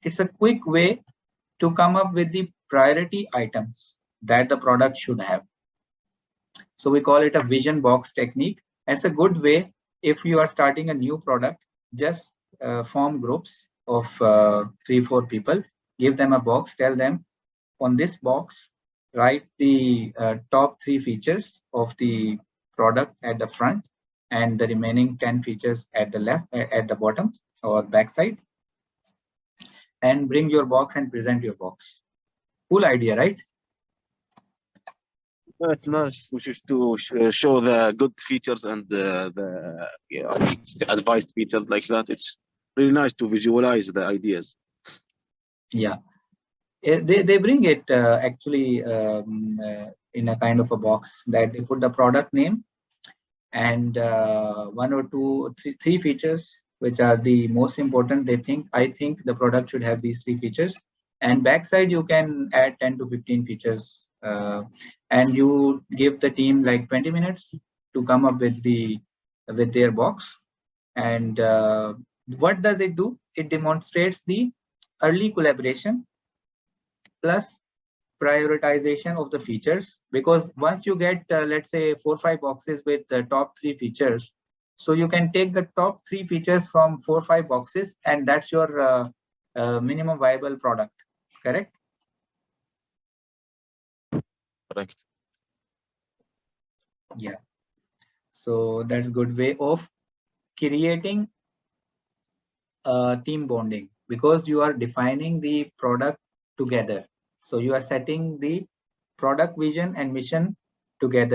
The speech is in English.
It's a quick way to come up with the priority items that the product should have. So we call it a vision box technique. It's a good way if you are starting a new product. Just form groups of 3-4 people, give them a box, tell them on this box, write the top 3 features of the product at the front and the remaining 10 features at the left, at the bottom or back side, and bring your box and present your box. Cool idea, right? It's nice. We should to show the good features and the advised features like that. It's really nice to visualize the ideas. Yeah, they bring it actually in a kind of a box that they put the product name and 1 or 2 3 features which are the most important. I think the product should have these 3 features, and backside you can add 10 to 15 features, and you give the team like 20 minutes to come up with their box. And what does it do? It demonstrates the early collaboration plus prioritization of the features, because once you get let's say 4 or 5 boxes with the top 3 features, so you can take the top 3 features from 4 or 5 boxes, and that's your minimum viable product. Correct? Correct. Yeah, so that's good way of creating team bonding, because you are defining the product together. So you are setting the product vision and mission together.